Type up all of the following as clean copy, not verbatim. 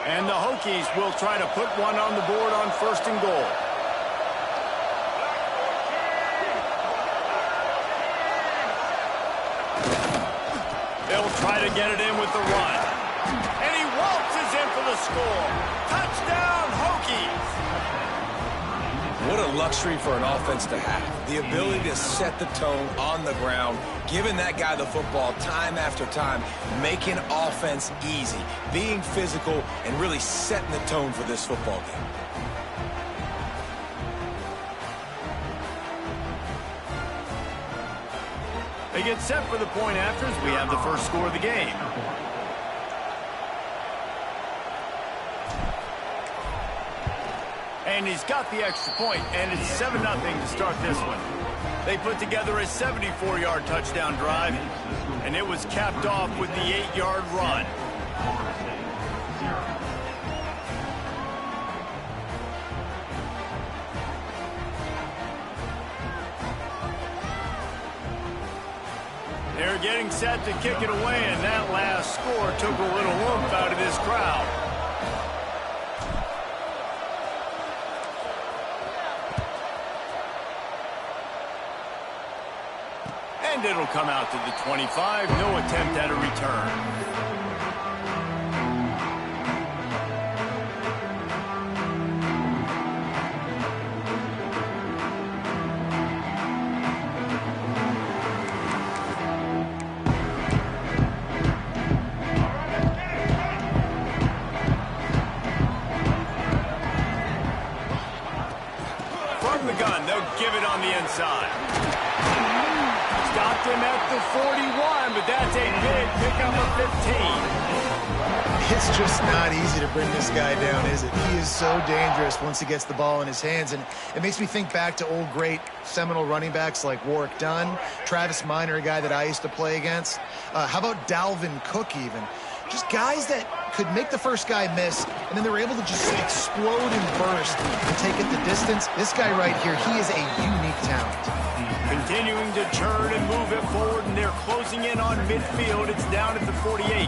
And the Hokies will try to put one on the board on 1st and goal. They'll try to get it in with the run. And he waltzes in for the score. Touchdown, Hokies! What a luxury for an offense to have. The ability to set the tone on the ground, giving that guy the football time after time, making offense easy, being physical, and really setting the tone for this football game. They get set for the point after as we have the first score of the game. And he's got the extra point, and it's 7-0 to start this one. They put together a 74-yard touchdown drive, and it was capped off with the 8-yard run. They're getting set to kick it away, and that last score took a little oomph out of this crowd. And it'll come out to the 25. No attempt at a return. From the gun, they'll give it on the inside. Stopped him at the 41, but that's a big pickup of 15. It's just not easy to bring this guy down, is it? He is so dangerous once he gets the ball in his hands, and it makes me think back to old great Seminole running backs like Warwick Dunn, Travis Minor, a guy that I used to play against. How about Dalvin Cook even? Just guys that could make the first guy miss, and then they were able to just explode and burst and take it the distance. This guy right here, he is a unique talent. Continuing to turn and move it forward, and they're closing in on midfield. It's down at the 48.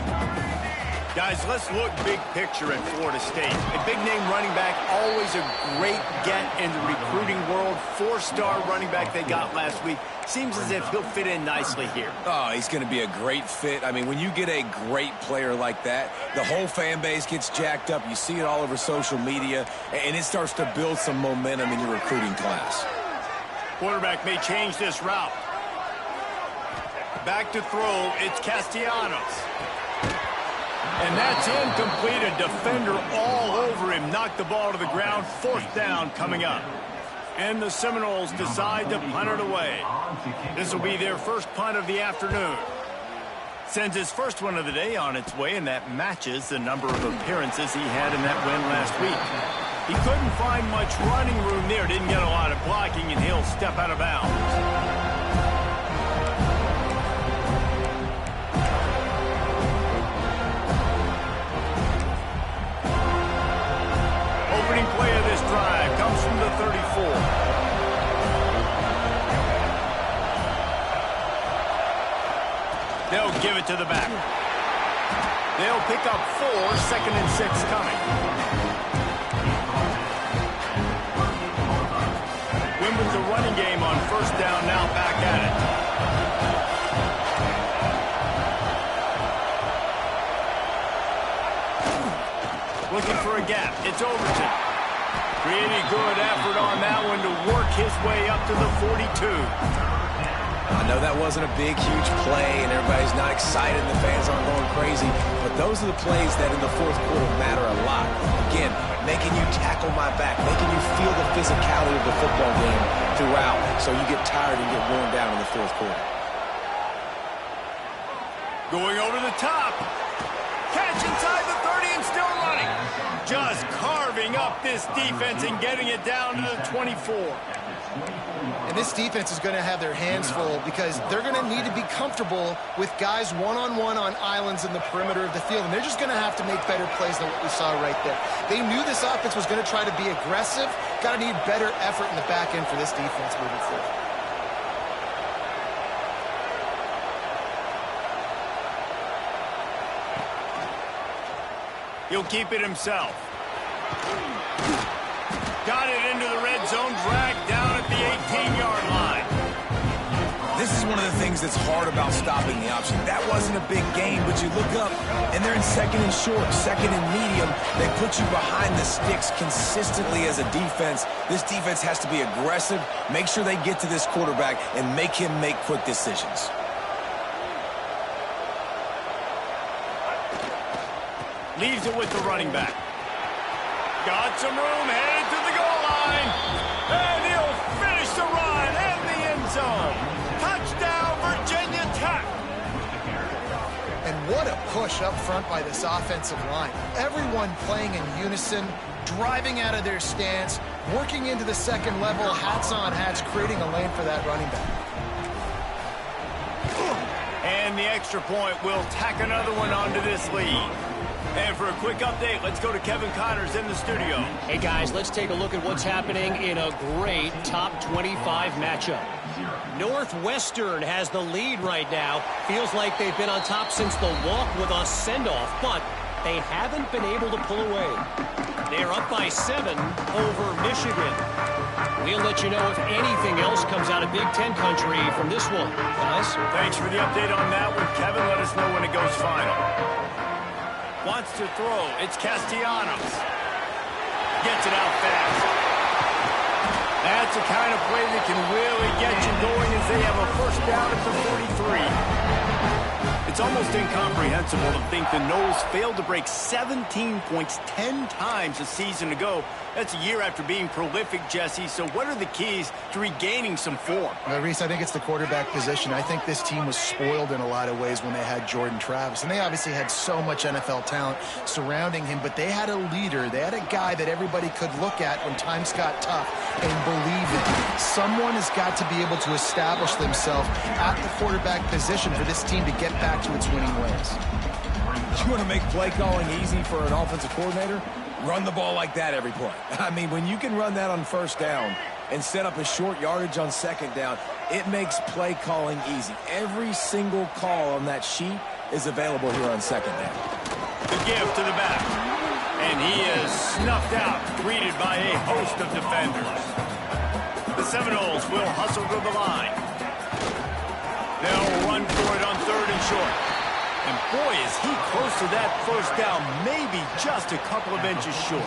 Guys, let's look big picture at Florida State. A big-name running back, always a great get in the recruiting world. 4-star running back they got last week. Seems as if he'll fit in nicely here. Oh, he's going to be a great fit. I mean, when you get a great player like that, the whole fan base gets jacked up. You see it all over social media, and it starts to build some momentum in your recruiting class. Quarterback may change this route. Back to throw, it's Castellanos. And that's incomplete. A defender all over him. Knocked the ball to the ground. 4th down coming up. And the Seminoles decide to punt it away. This will be their first punt of the afternoon. Sends his first one of the day on its way, and that matches the number of appearances he had in that win last week. He couldn't find much running room there. Didn't get a lot of blocking, and he'll step out of bounds. Opening play of this drive comes from the 34. They'll give it to the back. They'll pick up 4, 2nd and 6 coming. Win with the running game on 1st down, now back at it. Looking for a gap. It's Overton. Pretty good effort on that one to work his way up to the 42. I know that wasn't a big, huge play, and everybody's not excited, and the fans aren't going crazy, but those are the plays that in the 4th quarter matter a lot. Again, making you tackle my back, making you feel the physicality of the football game throughout, so you get tired and get worn down in the 4th quarter. Going over the top. Catch inside the 30 and still running. Just carving up this defense and getting it down to the 24. And this defense is going to have their hands full because they're going to need to be comfortable with guys one-on-one on islands in the perimeter of the field. And they're just going to have to make better plays than what we saw right there. They knew this offense was going to try to be aggressive. Got to need better effort in the back end for this defense moving forward. He'll keep it himself. Got it into the red zone, dragged down at the 18-yard line. This is one of the things that's hard about stopping the option. That wasn't a big gain, but you look up, and they're in second and short, second and medium. They put you behind the sticks consistently as a defense. This defense has to be aggressive, make sure they get to this quarterback, and make him make quick decisions. Leaves it with the running back. Got some room, headed to the goal line. And he'll finish the run in the end zone. Touchdown, Virginia Tech. And what a push up front by this offensive line. Everyone playing in unison, driving out of their stance, working into the second level, hats on hats, creating a lane for that running back. And the extra point will tack another one onto this lead. And for a quick update, let's go to Kevin Connors in the studio. Hey, guys, let's take a look at what's happening in a great top 25 matchup. Northwestern has the lead right now. Feels like they've been on top since the walk with a send-off, but they haven't been able to pull away. They're up by 7 over Michigan. We'll let you know if anything else comes out of Big Ten country from this one. Guys? Thanks for the update on that one, Kevin. Let us know when it goes final. Wants to throw. It's Castellanos. Gets it out fast. That's the kind of play that can really get you going as they have a first down at the 43. It's almost incomprehensible to think the Noles failed to break 17 points 10 times a season ago. That's a year after being prolific, Jesse. So what are the keys to regaining some form? Well, Reese, I think it's the quarterback position. I think this team was spoiled in a lot of ways when they had Jordan Travis. And they obviously had so much NFL talent surrounding him, but they had a leader. They had a guy that everybody could look at when times got tough and believe in. Someone has got to be able to establish themselves at the quarterback position for this team to get back to its winning ways. You want to make play calling easy for an offensive coordinator? Run the ball like that every play. I mean, when you can run that on first down and set up a short yardage on second down, it makes play calling easy. Every single call on that sheet is available here on second down. The give to the back. And he is snuffed out, greeted by a host of defenders. The Seminoles will hustle to the line. They'll run for it on third and short. And boy, is he close to that first down, maybe just a couple of inches short.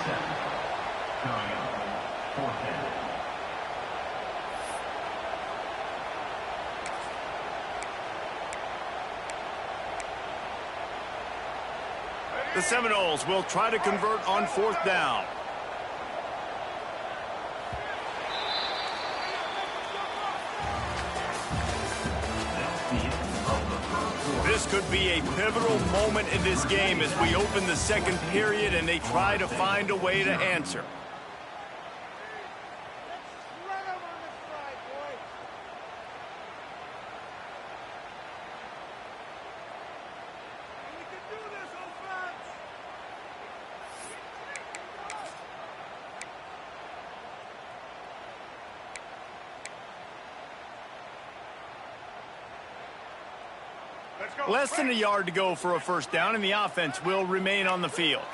The Seminoles will try to convert on fourth down. This could be a pivotal moment in this game as we open the second period and they try to find a way to answer. Less than a yard to go for a first down, and the offense will remain on the field.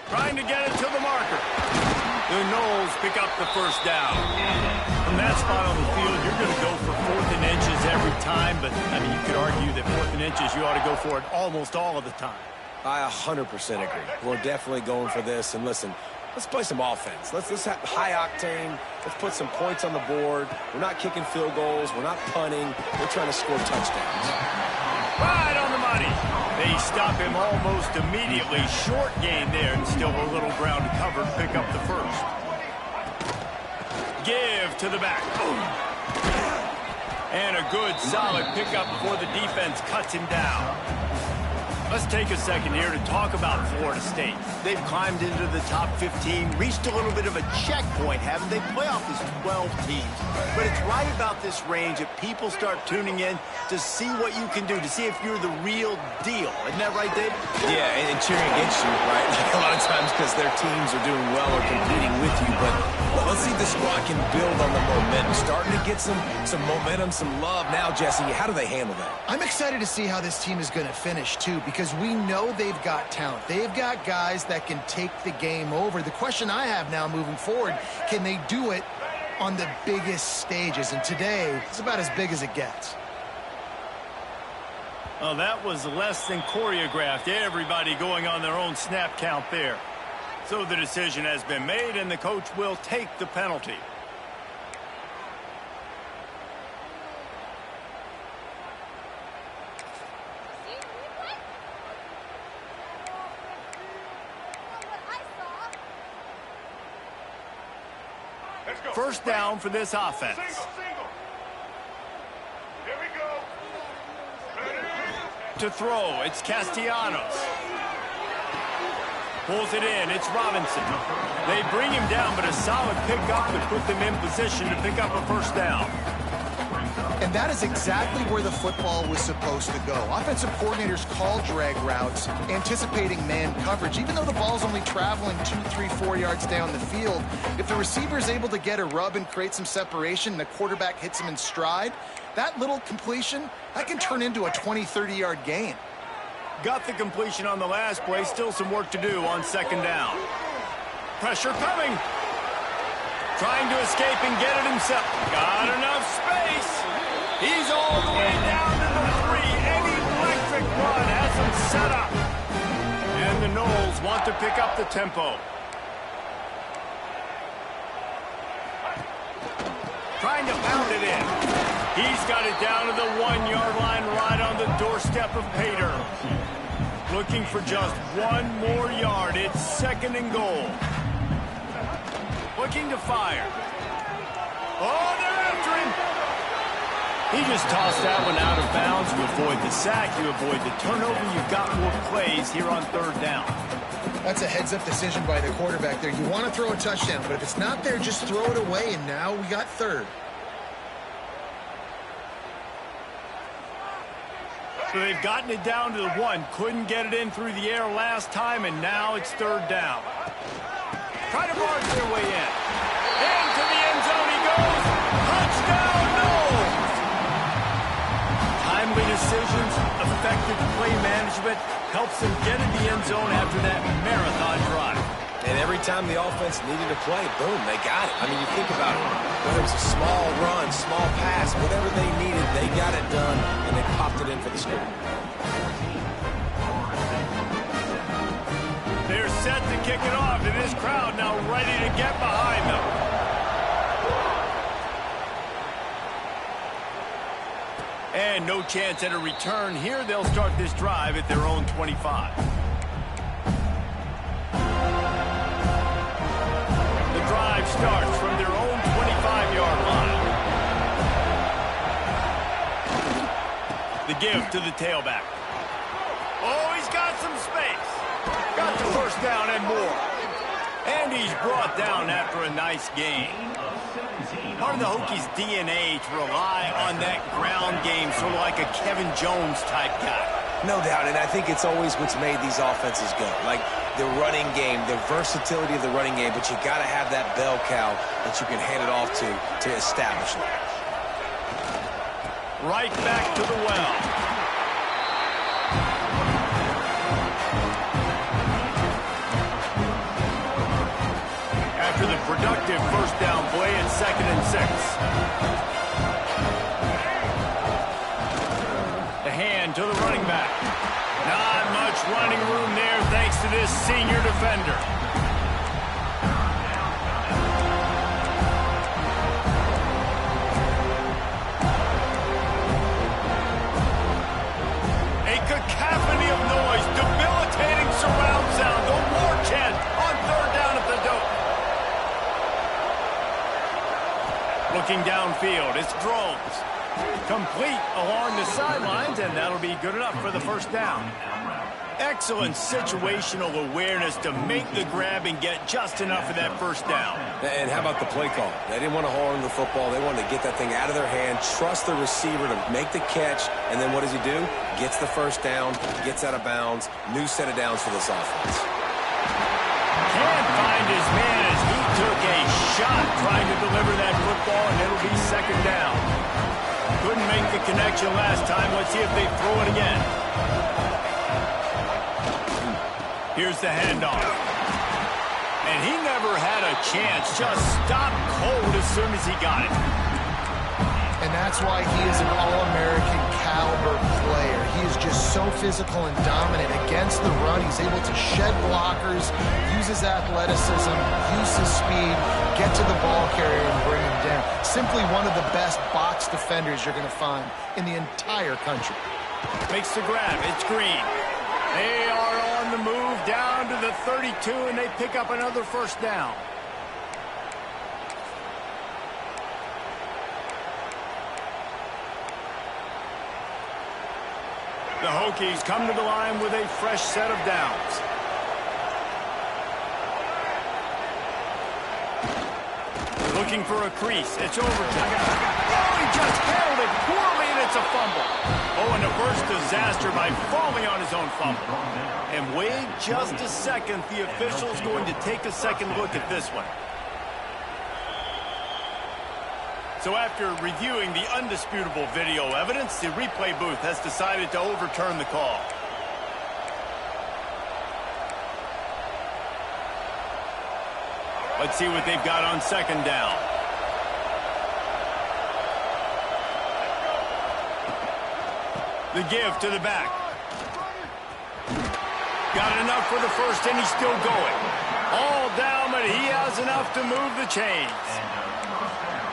Trying to get it to the marker. The Noles pick up the first down. From that spot on the field, you're going to go for 4th and inches every time, but, I mean, you could argue that 4th and inches, you ought to go for it almost all of the time. I 100% agree. We're definitely going for this, and listen, let's play some offense. Let's have high octane. Let's put some points on the board. We're not kicking field goals. We're not punting. We're trying to score touchdowns. Right on the money. They stop him almost immediately. Short gain there and still a little ground to cover. Pick up the first. Give to the back. And a good solid pickup before the defense cuts him down. Let's take a second here to talk about Florida State. They've climbed into the top 15, reached a little bit of a checkpoint, haven't they? Playoff is 12 teams. But it's right about this range that people start tuning in to see what you can do, to see if you're the real deal. Isn't that right, David? Yeah, and cheering against you, right? Like a lot of times because their teams are doing well or competing with you. But look, Let's see if the squad can build on the momentum. Starting to get some momentum, some love. Now, Jesse, how do they handle that? I'm excited to see how this team is going to finish, too, because we know they've got talent. They've got guys that can take the game over. The question I have now moving forward, can they do it on the biggest stages? And today, it's about as big as it gets. Oh, that was less than choreographed. Everybody going on their own snap count there. So the decision has been made, and the coach will take the penalty. First down for this offense. To throw, it's Castellanos. Pulls it in, it's Robinson. They bring him down, but a solid pickup to put them in position to pick up a first down. And that is exactly where the football was supposed to go. Offensive coordinators call drag routes, anticipating man coverage. Even though the ball's only traveling 2, 3, 4 yards down the field, if the receiver is able to get a rub and create some separation and the quarterback hits him in stride, that little completion, that can turn into a 20, 30-yard gain. Got the completion on the last play. Still some work to do on second down. Pressure coming. Trying to escape and get it himself. Got enough space. He's all the way down to the 3. An electric run has him set up. And the Noles want to pick up the tempo. Trying to pound it in. He's got it down to the 1-yard line right on the doorstep of Pater. Looking for just one more yard. It's second and goal. Looking to fire. Oh, they're after him. He just tossed that one out of bounds. You avoid the sack. You avoid the turnover. You've got more plays here on third down. That's a heads-up decision by the quarterback there. You want to throw a touchdown, but if it's not there, just throw it away, and now we got third. So they've gotten it down to the 1. Couldn't get it in through the air last time, and now it's third down. Try to barge their way in. Into the end zone he goes. Touchdown, Noles! Timely decisions, effective play management helps them get in the end zone after that marathon drive. And every time the offense needed to play, boom, they got it. I mean, you think about it. Whether it's a small run, small pass, whatever they needed, they got it done, and they popped it in for the score. They're set to kick it off, and this crowd now ready to get behind them. And no chance at a return here. They'll start this drive at their own 25. Drive starts from their own 25-yard line. The give to the tailback. Oh, he's got some space. Got the first down and more. And he's brought down after a nice gain. Part of the Hokies' DNA to rely on that ground game, sort of like a Kevin Jones type guy. No doubt, and I think it's always what's made these offenses go. Like the running game, the versatility of the running game, but you got to have that bell cow that you can hand it off to establish it. Right back to the well. After the productive first down play, it's 2nd and 6. The hand to the running back. Not much running room there thanks to this senior defender. A cacophony of noise, debilitating surround sound, the war chant on third down at the dope. Looking downfield, it's Drones. Complete along the sidelines, and that'll be good enough for the first down. Excellent situational awareness to make the grab and get just enough of that first down. And how about the play call? They didn't want to hold on to the football. They wanted to get that thing out of their hand, trust the receiver to make the catch, and then what does he do? Gets the first down, gets out of bounds, new set of downs for this offense. Can't find his man as he took a shot trying to deliver that football, and it'll be second down. Couldn't make the connection last time. Let's see if they throw it again. Here's the handoff. And he never had a chance. Just stopped cold as soon as he got it. And that's why he is an All-American caliber player. He is just so physical and dominant against the run. He's able to shed blockers, use his athleticism, use his speed, get to the ball carrier and bring him down. Simply one of the best box defenders you're going to find in the entire country. Makes the grab. It's Green. They are on the move down to the 32, and they pick up another first down. The Hokies come to the line with a fresh set of downs. Looking for a crease. It's overtime. Oh, he just handled it poorly, and it's a fumble. Oh, and a first disaster by falling on his own fumble. And wait just a second. The official's going to take a second look at this one. So after reviewing the undisputable video evidence, the replay booth has decided to overturn the call. Let's see what they've got on second down. The give to the back. Got enough for the first, and he's still going. All down, but he has enough to move the chains.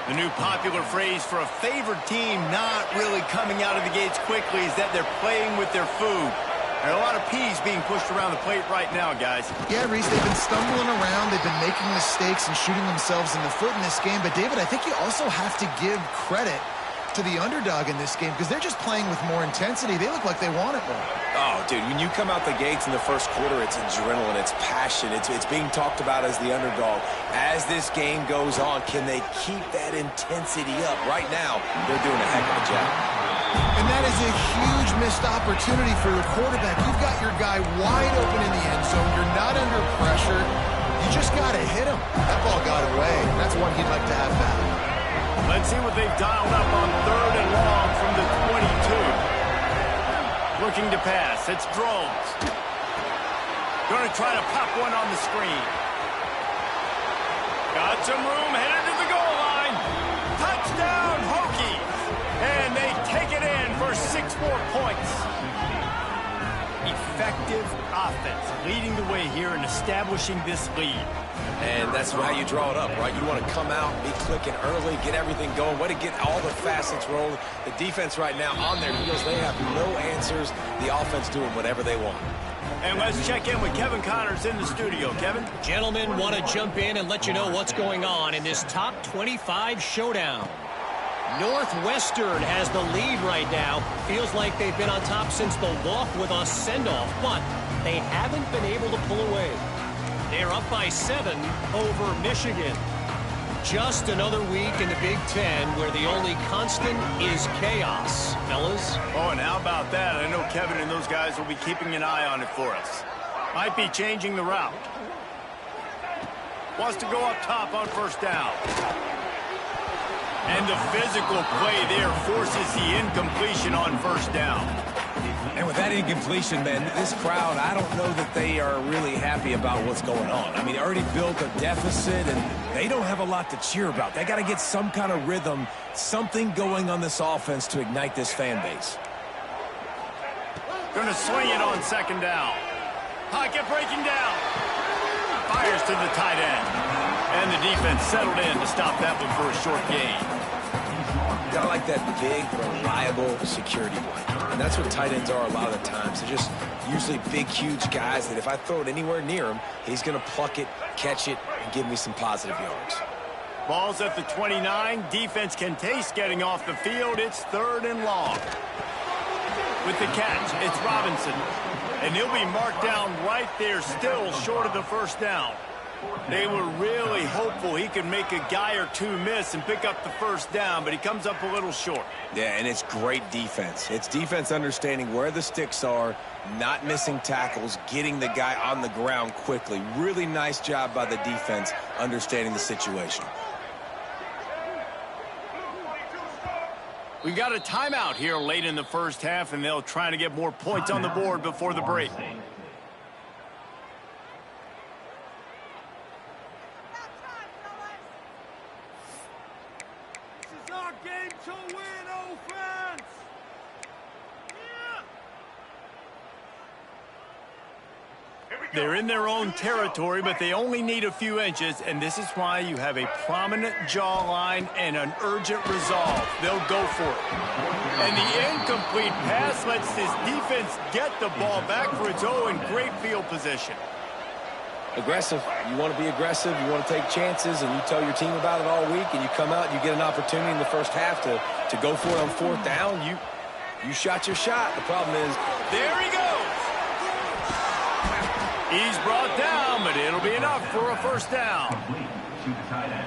The new popular phrase for a favored team not really coming out of the gates quickly is that they're playing with their food. There are a lot of peas being pushed around the plate right now, guys. Yeah, Reese, they've been stumbling around. They've been making mistakes and shooting themselves in the foot in this game. But, David, I think you also have to give credit to the underdog in this game because they're just playing with more intensity. They look like they want it more. Oh, dude, when you come out the gates in the first quarter, it's adrenaline, it's passion, it's being talked about as the underdog. As this game goes on, can they keep that intensity up? Right now, they're doing a heck of a job. And that is a huge missed opportunity for the quarterback. You've got your guy wide open in the end zone. You're not under pressure. You just got to hit him. That ball got away. That's one he'd like to have back. Let's see what they've dialed up on third and long from the 22. Looking to pass. It's Drones. Going to try to pop one on the screen. Got some room, headed to the goal line. Touchdown, Hokies. And they take it in for 6 more points. Effective offense leading the way here and establishing this lead. And that's how you draw it up, right? You want to come out, be clicking early, get everything going, way to get all the facets rolling. The defense right now on their heels, they have no answers. The offense doing whatever they want. And let's check in with Kevin Connors in the studio. Kevin? Gentlemen, want to jump in and let you know what's going on in this top 25 showdown. Northwestern has the lead right now. Feels like they've been on top since the walk with a send-off, but they haven't been able to pull away. They're up by 7 over Michigan. Just another week in the Big Ten where the only constant is chaos, fellas. Oh, and how about that? I know Kevin and those guys will be keeping an eye on it for us. Might be changing the route. Wants to go up top on first down. And the physical play there forces the incompletion on first down. And with that incompletion, man, this crowd, I don't know that they are really happy about what's going on. I mean, they already built a deficit, and they don't have a lot to cheer about. They got to get some kind of rhythm, something going on this offense to ignite this fan base. Going to swing it on second down. Pocket breaking down. Fires to the tight end. And the defense settled in to stop that one for a short gain. I like that big, reliable security blanket. And that's what tight ends are a lot of the times. They're just usually big, huge guys that if I throw it anywhere near him, he's going to pluck it, catch it, and give me some positive yards. Ball's at the 29. Defense can taste getting off the field. It's third and long. With the catch, it's Robinson. And he'll be marked down right there, still short of the first down. They were really hopeful he could make a guy or two miss and pick up the first down, but he comes up a little short. Yeah, and it's great defense. It's defense understanding where the sticks are, not missing tackles, getting the guy on the ground quickly. Really nice job by the defense understanding the situation. We've got a timeout here late in the first half, and they'll try to get more points on the board before the break. This is our game to win, offense! They're in their own territory, but they only need a few inches, and this is why you have a prominent jawline and an urgent resolve. They'll go for it. And the incomplete pass lets this defense get the ball back for its own in great field position. Aggressive. You want to be aggressive. You want to take chances, and you tell your team about it all week, and you come out and you get an opportunity in the first half to go for it on fourth down. You shot your shot. The problem is, there he goes. He's brought down, but it'll be enough for a first down.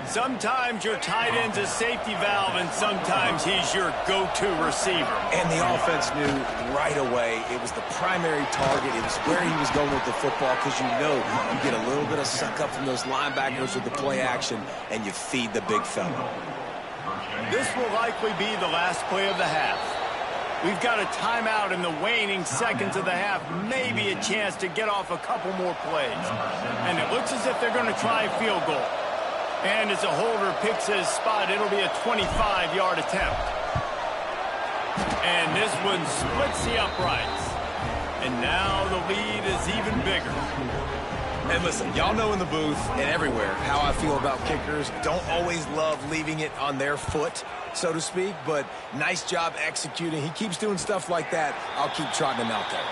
Sometimes your tight end's a safety valve, and sometimes he's your go-to receiver. And the offense knew right away it was the primary target. It was where he was going with the football, because you know you get a little bit of suck up from those linebackers with the play action, and you feed the big fella. This will likely be the last play of the half. We've got a timeout in the waning seconds of the half, maybe a chance to get off a couple more plays. And it looks as if they're going to try a field goal. And as a holder picks his spot, it'll be a 25-yard attempt. And this one splits the uprights. And now the lead is even bigger. And listen, y'all know in the booth and everywhere how I feel about kickers. Don't always love leaving it on their foot, so to speak, but nice job executing. He keeps doing stuff like that. I'll keep trotting him out there.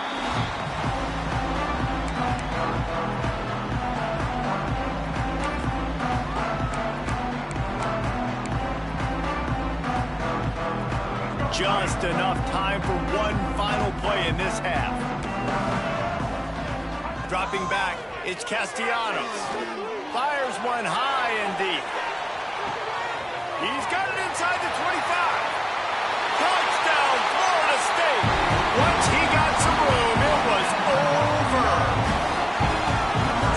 Just enough time for one final play in this half. Dropping back, it's Castellanos. Fires one high and deep. He's got it inside the 25. Touchdown, Florida State. Once he got some room, it was over.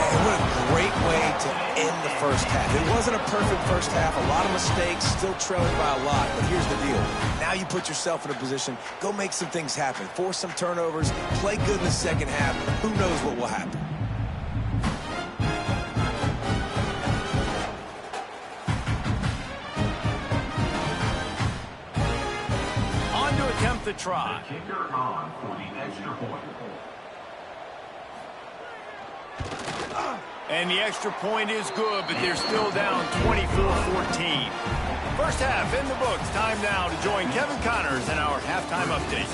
And what a great way to end the first half. It wasn't a perfect first half. A lot of mistakes, still trailing by a lot. But here's the deal. Now you put yourself in a position, go make some things happen. Force some turnovers, play good in the second half. Who knows what will happen? Attempt to try. Kicker on for the extra point. And the extra point is good, but they're still down 24-14. First half in the books. Time now to join Kevin Connors in our halftime update.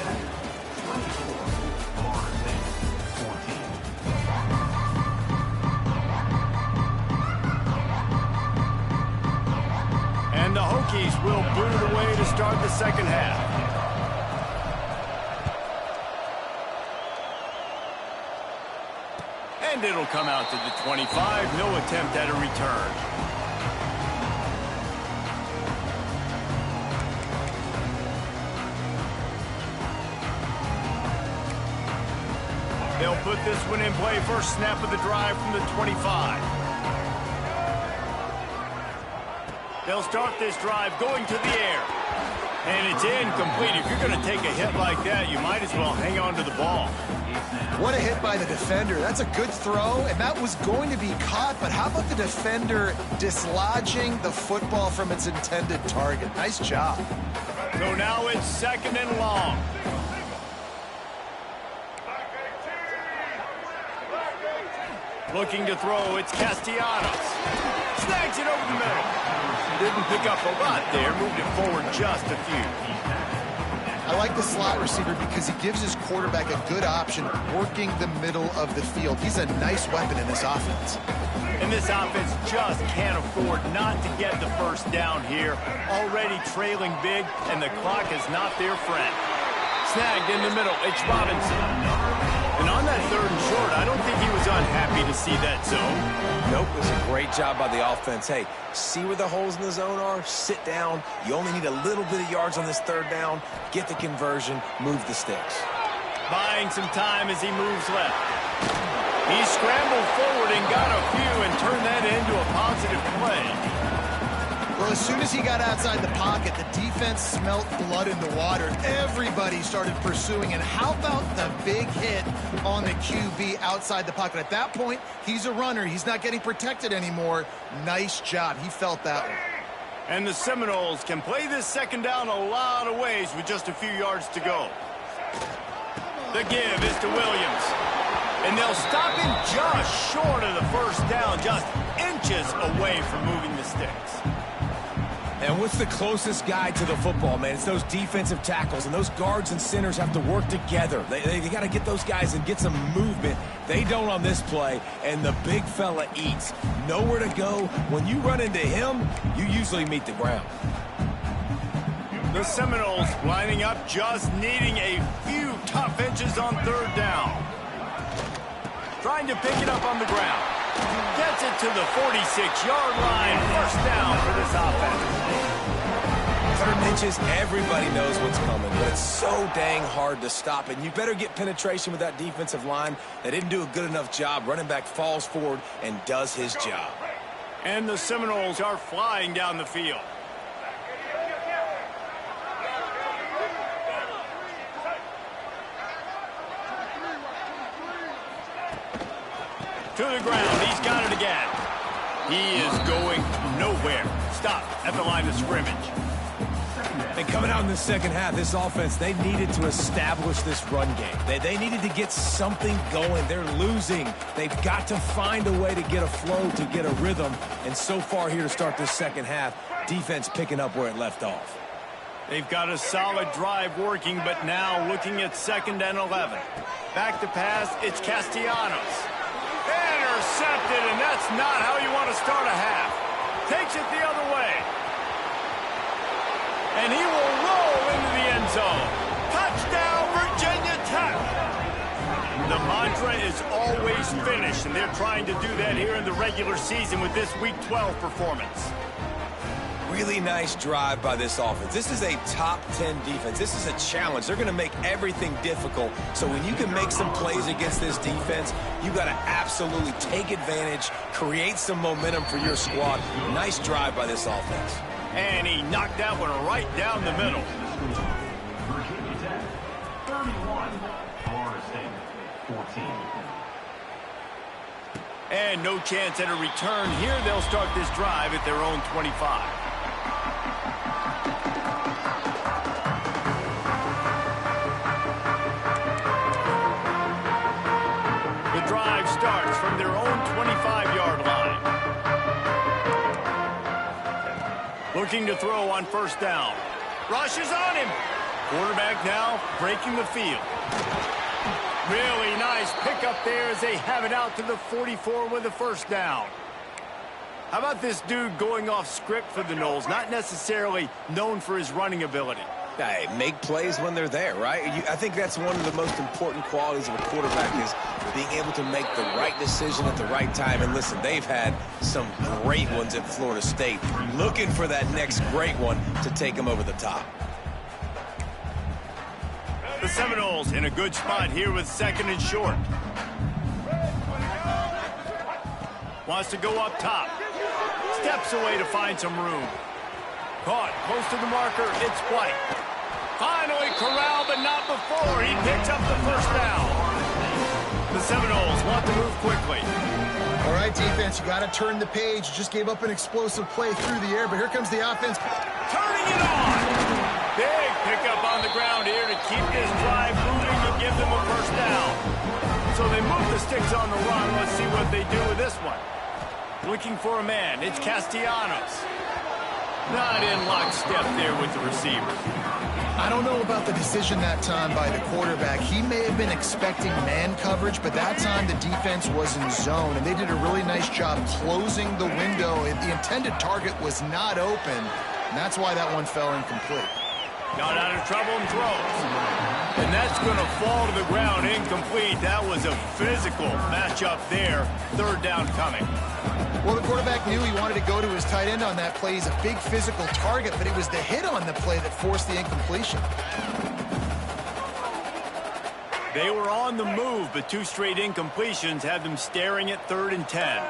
And the Hokies will boot it away to start the second half. And it'll come out to the 25. No attempt at a return. They'll put this one in play. First snap of the drive from the 25. They'll start this drive going to the air. And it's incomplete. If you're going to take a hit like that, you might as well hang on to the ball. What a hit by the defender. That's a good throw, and that was going to be caught, but how about the defender dislodging the football from its intended target? Nice job. So now it's second and long. Looking to throw, it's Castellanos. Snags it over the middle. Didn't pick up a lot there, moved it forward just a few. I like the slot receiver because he gives his quarterback a good option working the middle of the field. He's a nice weapon in this offense. And this offense just can't afford not to get the first down here. Already trailing big, and the clock is not their friend. Snagged in the middle, it's Robinson. And on that 3rd and short, I don't think he was unhappy to see that zone. Nope, it was a great job by the offense. Hey, see where the holes in the zone are? Sit down. You only need a little bit of yards on this 3rd down. Get the conversion. Move the sticks. Buying some time as he moves left. He scrambled forward and got a few and turned that into a positive play. Well, as soon as he got outside the pocket, the defense smelt blood in the water. Everybody started pursuing. And how about the big hit on the QB outside the pocket? At that point, he's a runner. He's not getting protected anymore. Nice job. He felt that one. And the Seminoles can play this 2nd down a lot of ways with just a few yards to go. The give is to Williams. And they'll stop him just short of the 1st down, just inches away from moving the sticks. And what's the closest guy to the football, man? It's those defensive tackles, and those guards and centers have to work together. They got to get those guys and get some movement. They don't on this play, and the big fella eats. Nowhere to go. When you run into him, you usually meet the ground. The Seminoles lining up, just needing a few tough inches on 3rd down. Trying to pick it up on the ground. Gets it to the 46-yard line. 1st down for this offense. 3rd inches, everybody knows what's coming, but it's so dang hard to stop. And you better get penetration with that defensive line. They didn't do a good enough job. Running back falls forward and does his job. And the Seminoles are flying down the field. To the ground. He's got it again. He is going nowhere. Stop at the line of scrimmage. And coming out in the 2nd half, this offense, they needed to establish this run game. They needed to get something going. They're losing. They've got to find a way to get a flow, to get a rhythm. And so far here to start this 2nd half, defense picking up where it left off. They've got a solid drive working, but now looking at 2nd and 11. Back to pass, it's Castellanos. Intercepted, and that's not how you want to start a half. Takes it the other way. And he will roll into the end zone. Touchdown, Virginia Tech. The mantra is always finish, and they're trying to do that here in the regular season with this Week 12 performance. Really nice drive by this offense. This is a top 10 defense. This is a challenge. They're going to make everything difficult. So when you can make some plays against this defense, you got to absolutely take advantage, create some momentum for your squad. Nice drive by this offense. And he knocked that one right down the middle. Virginia Tech, 31. Florida State, 14. And no chance at a return here. They'll start this drive at their own 25. The drive starts from their own 25-yard line. Looking to throw on 1st down. Rush is on him. Quarterback now breaking the field. Really nice pickup there as they have it out to the 44 with a 1st down. How about this dude going off script for the Noles? Not necessarily known for his running ability. Hey, make plays when they're there, right? I think that's one of the most important qualities of a quarterback is being able to make the right decision at the right time. And listen, they've had some great ones at Florida State. Looking for that next great one to take them over the top. The Seminoles in a good spot here with 2nd and short. Wants to go up top. Steps away to find some room. Caught close to the marker. It's White. Finally corralled, but not before. He picks up the 1st down. The Seminoles want to move quickly. All right, defense, you got to turn the page. You just gave up an explosive play through the air, but here comes the offense. Turning it on. Big pickup on the ground here to keep this drive moving and give them a 1st down. So they move the sticks on the run. Let's see what they do with this one. Looking for a man. It's Castellanos. Not in lockstep there with the receiver. I don't know about the decision that time by the quarterback. He may have been expecting man coverage, but that time the defense was in zone, and they did a really nice job closing the window. The intended target was not open, and that's why that one fell incomplete. Got out of trouble and throws. And that's going to fall to the ground incomplete. That was a physical matchup there. Third down coming. Well, the quarterback knew he wanted to go to his tight end on that play. He's a big physical target, but it was the hit on the play that forced the incompletion. They were on the move, but 2 straight incompletions had them staring at 3rd and 10.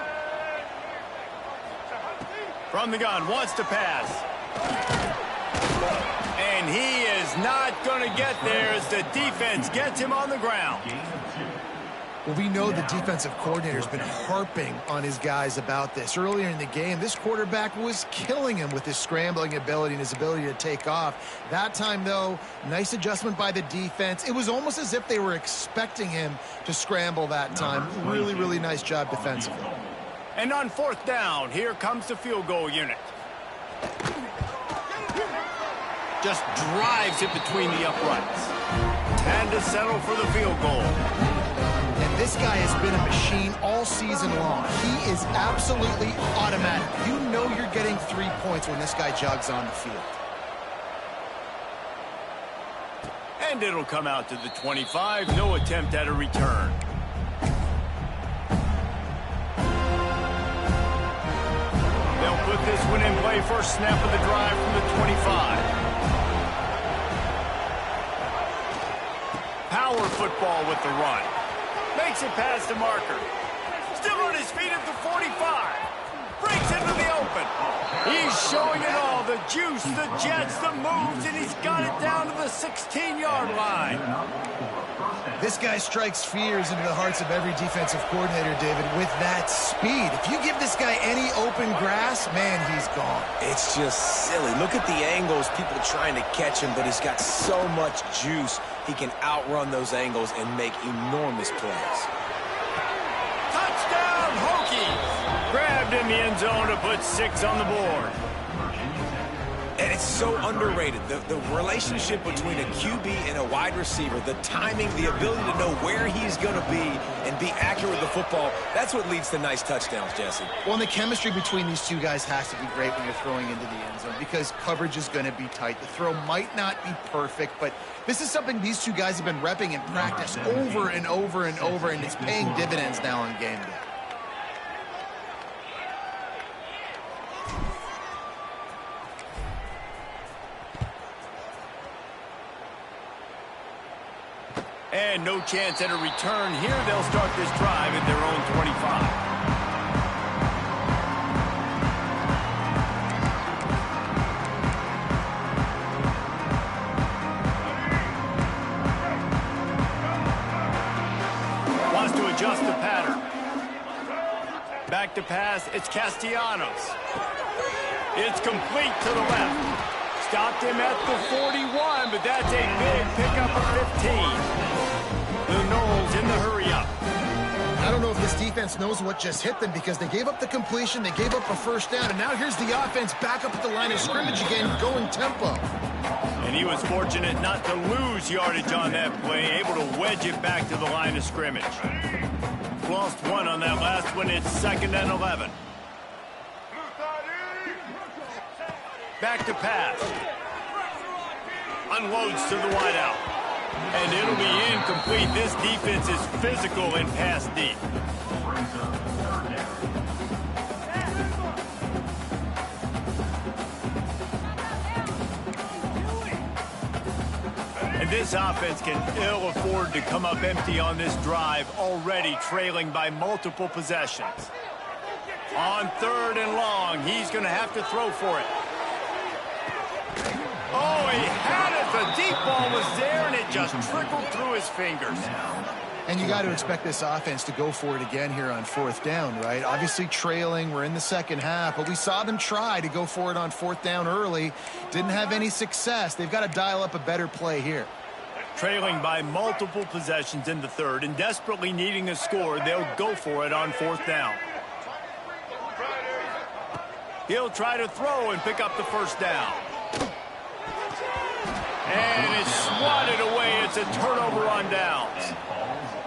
From the gun, wants to pass. And he is not going to get there as the defense gets him on the ground. Well, we know the defensive coordinator's been harping on his guys about this. Earlier in the game, this quarterback was killing him with his scrambling ability and his ability to take off. That time, though, nice adjustment by the defense. It was almost as if they were expecting him to scramble that time. Really, really nice job defensively. And on 4th down, here comes the field goal unit. Just drives it between the uprights. And to settle for the field goal. And this guy has been a machine all season long. He is absolutely automatic. You know you're getting 3 points when this guy jogs on the field. And it'll come out to the 25. No attempt at a return. They'll put this one in play. First snap of the drive from the 25. Power football with the run. Makes it past the marker. Still on his feet at the 45. Breaks into the open. He's showing it all. The juice, the jets, the moves, and he's got it down to the 16-yard line. This guy strikes fears into the hearts of every defensive coordinator, David, with that speed. If you give this guy any open grass, man, he's gone. It's just silly. Look at the angles, people trying to catch him, but he's got so much juice. He can outrun those angles and make enormous plays. Touchdown, Hokies! Grabbed in the end zone to put 6 on the board. And it's so underrated. The relationship between a QB and a wide receiver, the timing, the ability to know where he's going to be and be accurate with the football, that's what leads to nice touchdowns, Jesse. Well, and the chemistry between these two guys has to be great when you're throwing into the end zone because coverage is going to be tight. The throw might not be perfect, but this is something these two guys have been repping in practice over and over and over, and it's paying dividends now on game day. And no chance at a return here. They'll start this drive at their own 25. Wants to adjust the pattern. Back to pass. It's Castellanos. It's complete to the left. Stopped him at the 41, but that's a big pickup of 15. The Knowles in the hurry-up. I don't know if this defense knows what just hit them because they gave up the completion, they gave up a first down, and now here's the offense back up at the line of scrimmage again, going tempo. And he was fortunate not to lose yardage on that play, able to wedge it back to the line of scrimmage. Lost 1 on that last one. It's 2nd and 11. Back to pass. Unloads to the wideout. And it'll be incomplete. This defense is physical and pass deep. And this offense can ill afford to come up empty on this drive, already trailing by multiple possessions. On 3rd and long, he's going to have to throw for it. Oh, he had it. The deep ball was there, and it just trickled through his fingers. And you got to expect this offense to go for it again here on 4th down, right? Obviously trailing, we're in the second half, but we saw them try to go for it on 4th down early. Didn't have any success. They've got to dial up a better play here. Trailing by multiple possessions in the 3rd and desperately needing a score, they'll go for it on 4th down. He'll try to throw and pick up the first down. And it's swatted away. It's a turnover on downs.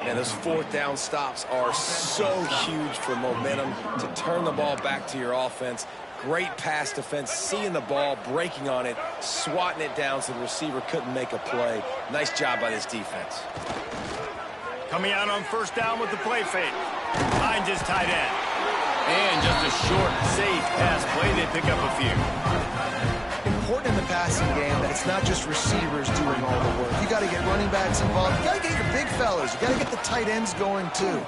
And those 4th down stops are so huge for momentum to turn the ball back to your offense. Great pass defense, seeing the ball, breaking on it, swatting it down so the receiver couldn't make a play. Nice job by this defense. Coming out on first down with the play fake. Finds his tight end. And just a short, safe pass play. They pick up a few. Important in the passing game that it's not just receivers doing all the work. You got to get running backs involved. You got to get your big fellas. You got to get the tight ends going too.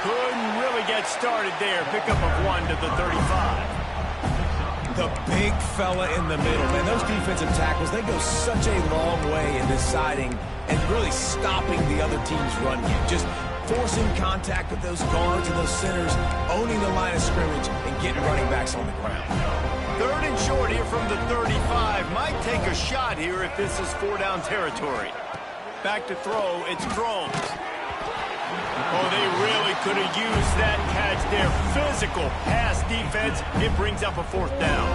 Couldn't really get started there. Pickup of 1 to the 35. The big fella in the middle. Man, those defensive tackles, they go such a long way in deciding and really stopping the other team's run game. Just forcing contact with those guards and those centers, owning the line of scrimmage, and getting running backs on the ground. 3rd and short here from the 35. Might take a shot here if this is 4-down territory. Back to throw. It's Drones. Oh, they really could have used that catch there. Physical pass defense. It brings up a 4th down.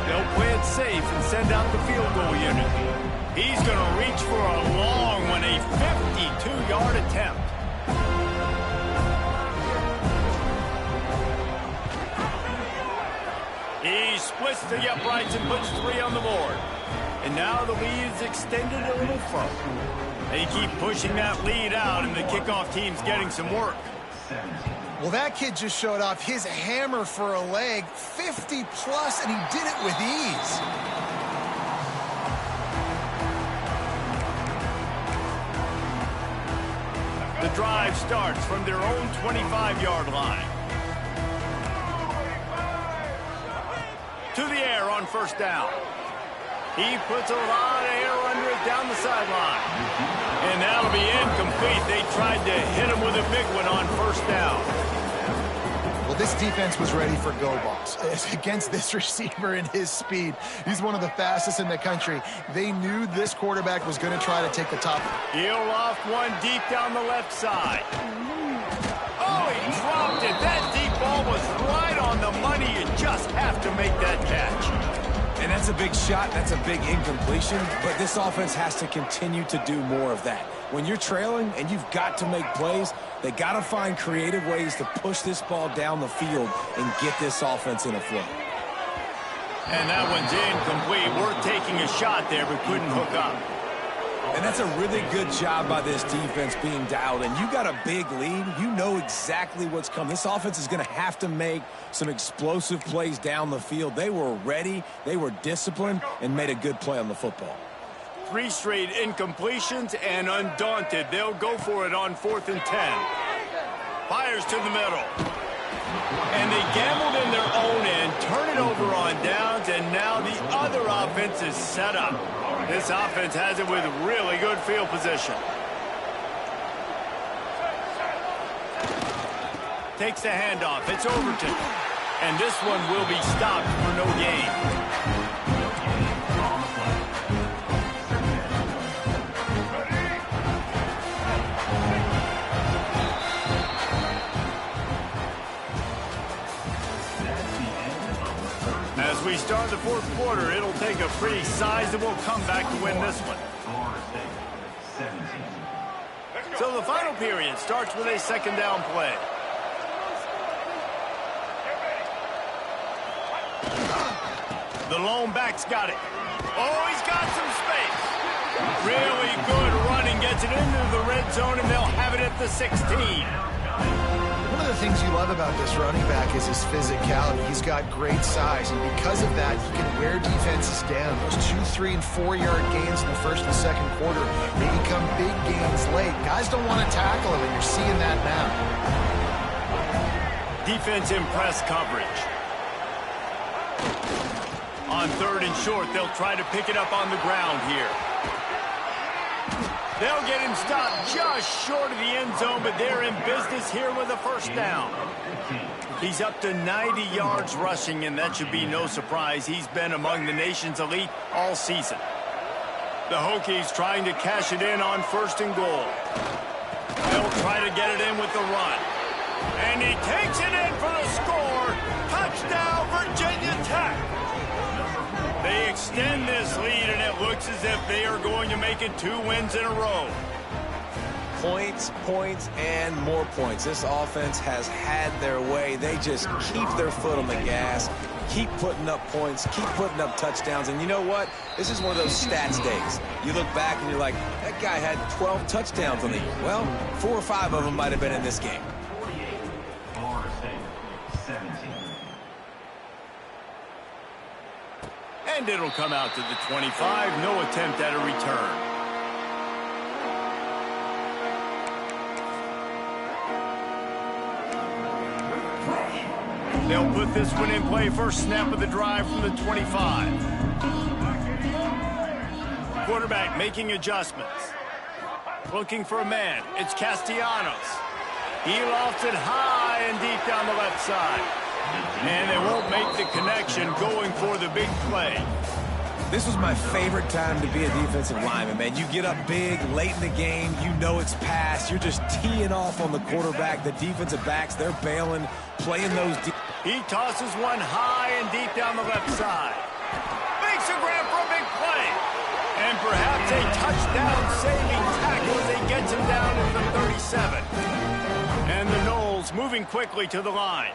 They'll play it safe and send out the field goal unit. He's going to reach for a long one, a 52-yard attempt. He splits the uprights and puts 3 on the board. And now the lead is extended a little further. They keep pushing that lead out, and the kickoff team's getting some work. Well, that kid just showed off his hammer for a leg, 50-plus, and he did it with ease. The drive starts from their own 25-yard line. To the air on first down. He puts a lot of air under it down the sideline. And that'll be incomplete. They tried to hit him with a big one on first down. Well, this defense was ready for go balls. Against this receiver and his speed, he's one of the fastest in the country. They knew this quarterback was going to try to take the top. He'll off one deep down the left side. Oh, he dropped it. That deep ball was right on the money. You just have to make that catch. And that's a big shot, that's a big incompletion, but this offense has to continue to do more of that. When you're trailing and you've got to make plays, they got to find creative ways to push this ball down the field and get this offense in a flow. And that one's incomplete. We're taking a shot there, but couldn't hook up. And that's a really good job by this defense being dialed in. You got a big lead. You know exactly what's coming. This offense is going to have to make some explosive plays down the field. They were ready, they were disciplined, and made a good play on the football. 3 straight incompletions, and undaunted, they'll go for it on 4th and 10. Fires to the middle. And they gambled in their own end, turn it over on downs, and now the other offense is set up. This offense has it with really good field position. Takes the handoff. It's Overton. And this one will be stopped for no gain. As we start the 4th quarter, it'll take a pretty sizable comeback to win this one. So the final period starts with a 2nd down play. The lone back's got it. Oh, he's got some space. Really good running, gets it into the red zone, and they'll have it at the 16. One of the things you love about this running back is his physicality. He's got great size, and because of that, he can wear defenses down. Those 2, 3, and 4-yard gains in the 1st and 2nd quarter, they become big gains late. Guys don't want to tackle him, and you're seeing that now. Defense in press coverage. On 3rd and short, they'll try to pick it up on the ground here. They'll get him stopped just short of the end zone, but they're in business here with a 1st down. He's up to 90 yards rushing, and that should be no surprise. He's been among the nation's elite all season. The Hokies trying to cash it in on 1st and goal. They'll try to get it in with the run. And he takes it in for the score. Touchdown, Virginia Tech. They extend this lead, and it looks as if they are going to make it 2 wins in a row. Points, points, and more points. This offense has had their way. They just keep their foot on the gas, keep putting up points, keep putting up touchdowns. And you know what? This is one of those stats days. You look back and you're like, that guy had 12 touchdowns on the year. Well, 4 or 5 of them might have been in this game. 48, Florida State, 17. And it'll come out to the 25. No attempt at a return. They'll put this one in play. First snap of the drive from the 25. Quarterback making adjustments. Looking for a man. It's Castellanos. He lofts it high and deep down the left side. And they won't make the connection, going for the big play. This was my favorite time to be a defensive lineman, man. You get up big, late in the game, you know it's past. You're just teeing off on the quarterback. The defensive backs, they're bailing, playing those. He tosses one high and deep down the left side. Makes a grab for a big play. And perhaps a touchdown-saving tackle as he gets him down at the 37. And the Noles moving quickly to the line.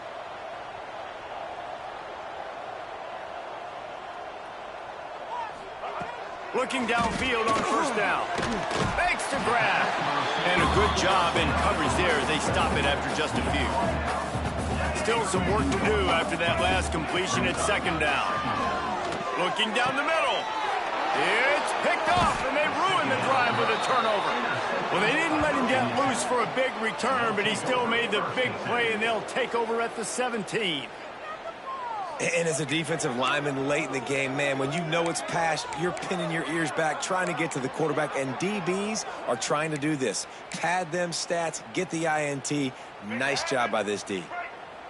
Looking downfield on first down. Makes the grab. And a good job in coverage there as they stop it after just a few. Still some work to do after that last completion at second down. Looking down the middle. It's picked off, and they ruin the drive with a turnover. Well, they didn't let him get loose for a big return, but he still made the big play, and they'll take over at the 17. And as a defensive lineman late in the game, man, when you know it's past, you're pinning your ears back, trying to get to the quarterback, and DBs are trying to do this. Pad them stats, get the INT. Nice job by this D.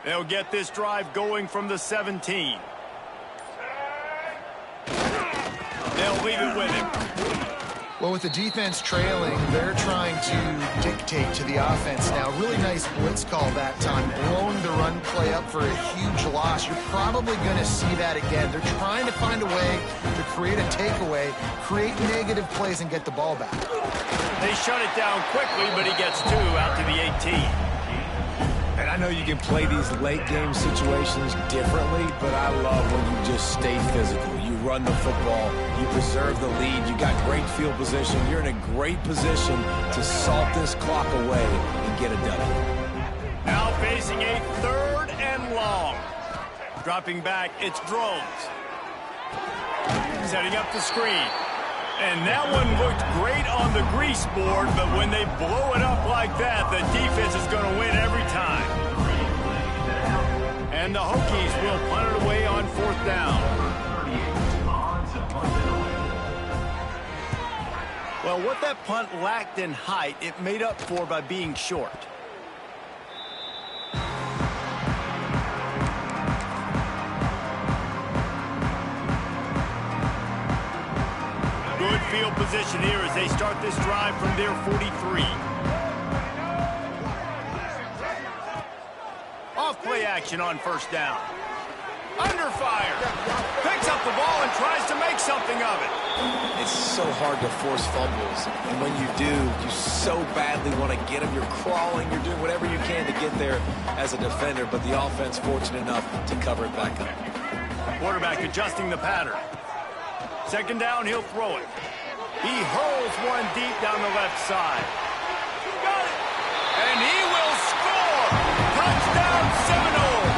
They'll get this drive going from the 17. They'll leave it with him. Well, with the defense trailing, they're trying to dictate to the offense now. Really nice blitz call that time, blowing the run play up for a huge loss. You're probably going to see that again. They're trying to find a way to create a takeaway, create negative plays, and get the ball back. They shut it down quickly, but he gets 2 out to the 18. And I know you can play these late game situations differently, but I love when you just stay physical. You run the football, you preserve the lead, you got great field position. You're in a great position to salt this clock away and get a W. Now facing a 3rd and long. Dropping back, it's Drones. Setting up the screen. And that one looked great on the grease board, but when they blow it up like that, the defense is going to win every time. And the Hokies will punt it away on 4th down. Well, what that punt lacked in height, it made up for by being short. Good field position here as they start this drive from their 43. Off play action on 1st down. Under fire. Picks up the ball and tries to make something of it. It's so hard to force fumbles, and when you do, you so badly want to get them. You're crawling, you're doing whatever you can to get there as a defender, but the offense fortunate enough to cover it back up. Quarterback adjusting the pattern. 2nd down, he'll throw it. He hurls one deep down the left side. Got it! And he will score! Touchdown Seminoles!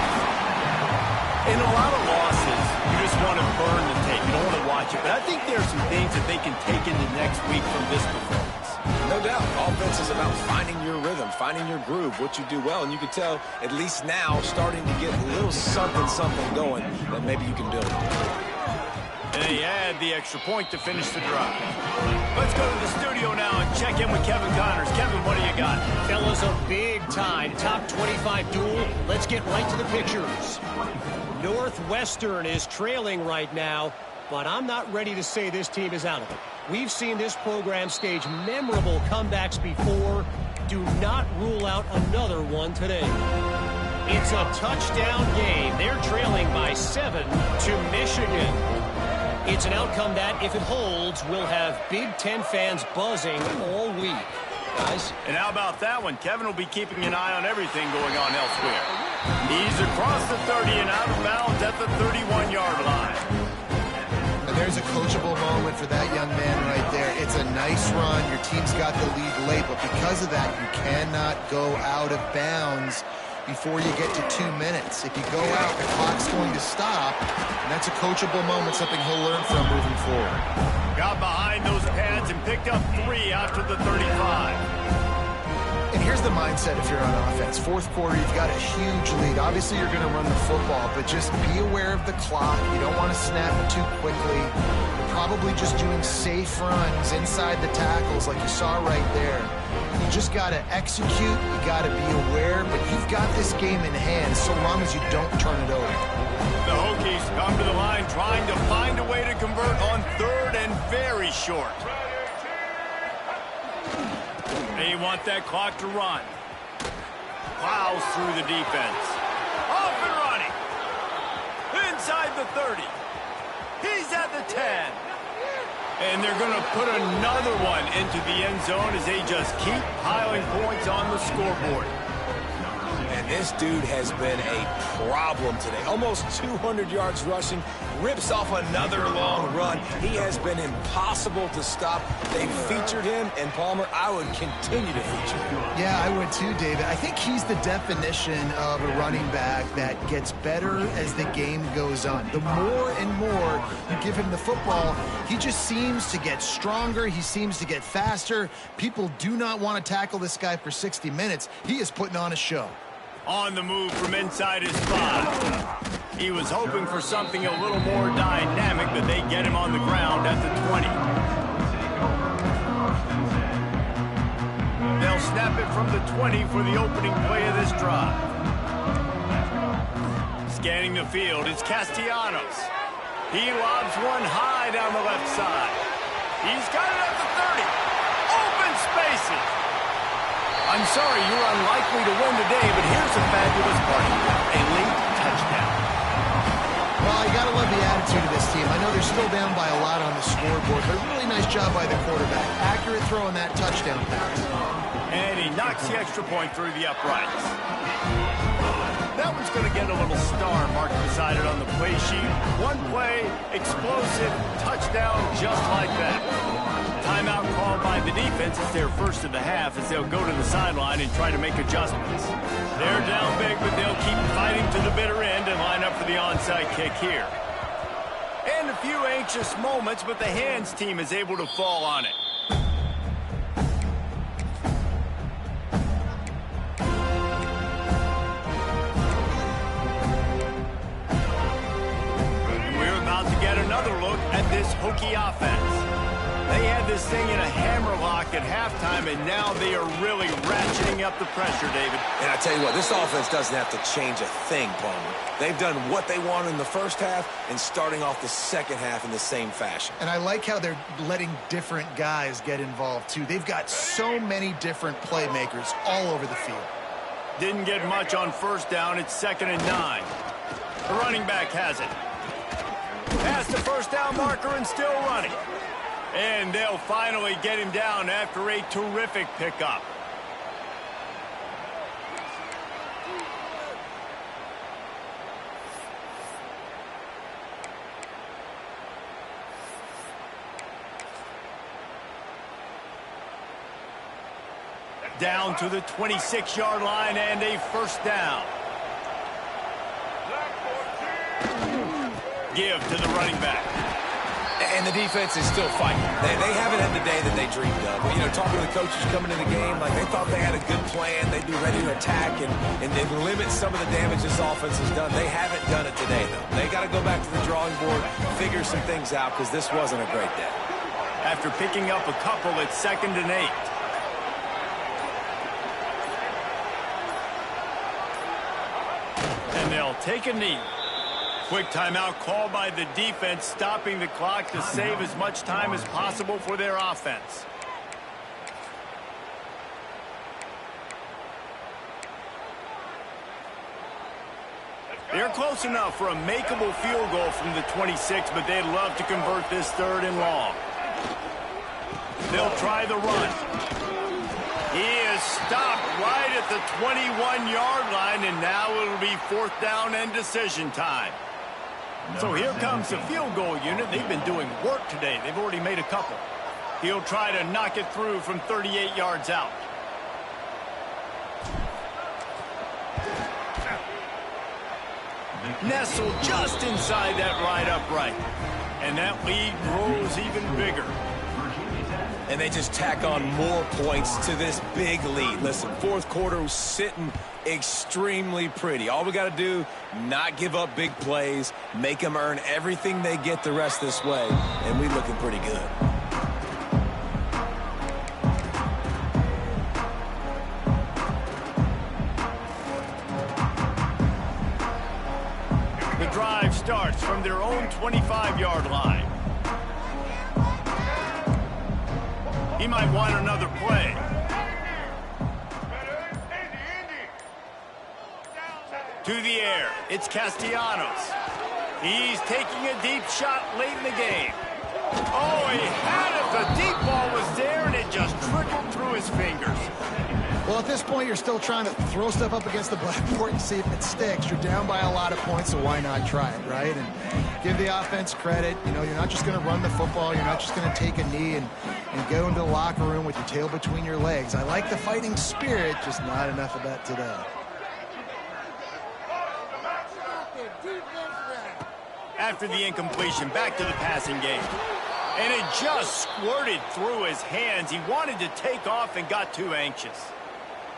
In a lot of losses, you just want to burn the tape. You don't want to watch it. But I think there are some things that they can take into next week from this performance. No doubt. Offense is about finding your rhythm, finding your groove, what you do well. And you can tell, at least now, starting to get a little something going that maybe you can build on. And they add the extra point to finish the drive. Let's go to the studio now and check in with Kevin Connors. Kevin, what do you got? Fellas, a big-time top 25 duel. Let's get right to the pictures. Northwestern is trailing right now, but I'm not ready to say this team is out of it. We've seen this program stage memorable comebacks before. Do not rule out another one today. It's a touchdown game. They're trailing by 7 to Michigan. It's an outcome that, if it holds, will have Big Ten fans buzzing all week. Guys? And how about that one? Kevin will be keeping an eye on everything going on elsewhere. He's across the 30 and out of bounds at the 31-yard line. And there's a coachable moment for that young man right there. It's a nice run. Your team's got the lead late, but because of that, you cannot go out of bounds before you get to 2 minutes. If you go out, the clock's going to stop, and that's a coachable moment, something he'll learn from moving forward. Got behind those pads and picked up 3 after the 35. And here's the mindset if you're on offense. Fourth quarter, you've got a huge lead. Obviously, you're going to run the football, but just be aware of the clock. You don't want to snap too quickly. You're probably just doing safe runs inside the tackles like you saw right there. You just got to execute. You got to be aware, but you've got this game in hand so long as you don't turn it over. The Hokies come to the line trying to find a way to convert on 3rd and very short. They want that clock to run. Plows through the defense. Off and running. Inside the 30. He's at the 10. And they're going to put another one into the end zone as they just keep piling points on the scoreboard. And this dude has been a problem today. Almost 200 yards rushing, rips off another long run. He has been impossible to stop. They've featured him, and Palmer, I would continue to feature him. Yeah, I would too, David. I think he's the definition of a running back that gets better as the game goes on. The more and more you give him the football, he just seems to get stronger. He seems to get faster. People do not want to tackle this guy for 60 minutes. He is putting on a show. On the move from inside his 5. He was hoping for something a little more dynamic, but they get him on the ground at the 20. They'll snap it from the 20 for the opening play of this drive. Scanning the field, it's Castellanos. He lobs one high down the left side. He's got it at the 30. Open spaces. I'm sorry you're unlikely to win today, but here's a fabulous party. A late touchdown. Well, you got to love the attitude of this team. I know they're still down by a lot on the scoreboard, but a really nice job by the quarterback. Accurate throw on that touchdown pass. And he knocks the extra point through the uprights. That one's going to get a little star marked beside it on the play sheet. One play, explosive, touchdown just like that. Timeout called by the defense. It's their first of the half as they'll go to the sideline and try to make adjustments. They're down big, but they'll keep fighting to the bitter end and line up for the onside kick here. And a few anxious moments, but the hands team is able to fall on it. And we're about to get another look at this Hokie offense. They had this thing in a hammerlock at halftime, and now they are really ratcheting up the pressure, David. And I tell you what, this offense doesn't have to change a thing, Palmer. They've done what they wanted in the first half and starting off the second half in the same fashion. And I like how they're letting different guys get involved, too. They've got so many different playmakers all over the field. Didn't get much on first down. It's 2nd and 9. The running back has it. Past the first down marker and still running. And they'll finally get him down after a terrific pickup. Down to the 26-yard line and a first down. Give to the running back. And the defense is still fighting. They haven't had the day that they dreamed of. You know, talking to the coaches coming into the game, like they thought they had a good plan. They'd be ready to attack and limit some of the damage this offense has done. They haven't done it today, though. They got to go back to the drawing board, figure some things out, because this wasn't a great day. After picking up a couple, it's 2nd and 8. And they'll take a knee. Quick timeout called by the defense, stopping the clock to save as much time as possible for their offense. They're close enough for a makeable field goal from the 26, but they'd love to convert this 3rd and long. They'll try the run. He is stopped right at the 21-yard line, and now it'll be 4th down and decision time. So here comes the field goal unit. They've been doing work today. They've already made a couple. He'll try to knock it through from 38 yards out. Nestled just inside that right upright. And that lead grows even bigger. And they just tack on more points to this big lead. Listen, 4th quarter was sitting extremely pretty. All we got to do, not give up big plays, make them earn everything they get the rest this way, and we looking pretty good. The drive starts from their own 25-yard line. He might want another play. To the air, it's Castellanos. He's taking a deep shot late in the game. Oh, he had it. The deep ball was there, and it just trickled through his fingers. Well, at this point, you're still trying to throw stuff up against the blackboard and see if it sticks. You're down by a lot of points, so why not try it, right? And give the offense credit. You know, you're not just going to run the football. You're not just going to take a knee and go into the locker room with your tail between your legs. I like the fighting spirit, just not enough of that today. After the incompletion, back to the passing game. And it just squirted through his hands. He wanted to take off and got too anxious.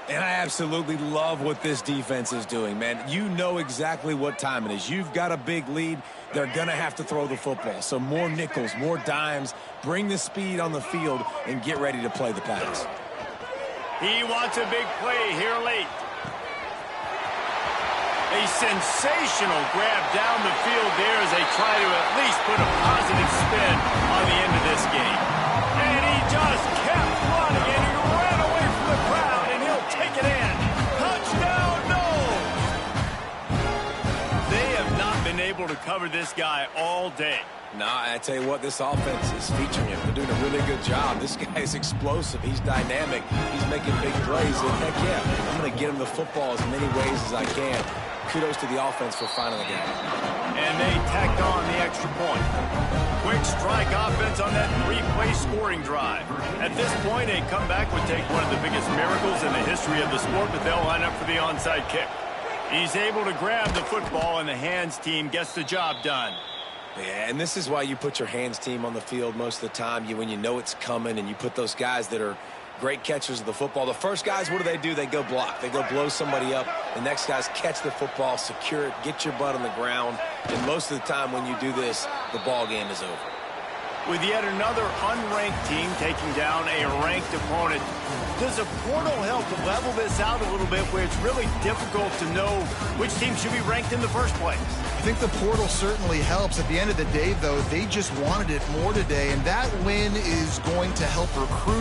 And I absolutely love what this defense is doing, man. You know exactly what time it is. You've got a big lead. They're going to have to throw the football. So more nickels, more dimes. Bring the speed on the field and get ready to play the pass. He wants a big play here late. A sensational grab down the field there as they try to at least put a positive spin on the end of this game. And he just kept running, and he ran away from the crowd, and he'll take it in. Touchdown, no! They have not been able to cover this guy all day. Nah, I tell you what, this offense is featuring him. They're doing a really good job. This guy is explosive. He's dynamic. He's making big plays. And heck yeah, I'm going to get him the football as many ways as I can. Kudos to the offense for finding the game. And they tacked on the extra point. Quick strike offense on that 3-play scoring drive. At this point, a comeback would take one of the biggest miracles in the history of the sport, but they'll line up for the onside kick. He's able to grab the football, and the hands team gets the job done. Yeah, and this is why you put your hands team on the field most of the time. When you know it's coming, and you put those guys that are great catchers of the football. The first guys, what do? They go block. They go blow somebody up. The next guys catch the football, secure it, get your butt on the ground. And most of the time when you do this, the ball game is over. With yet another unranked team taking down a ranked opponent, does a portal help to level this out a little bit where it's really difficult to know which team should be ranked in the first place? I think the portal certainly helps. At the end of the day, though, they just wanted it more today, and that win is going to help recruiting.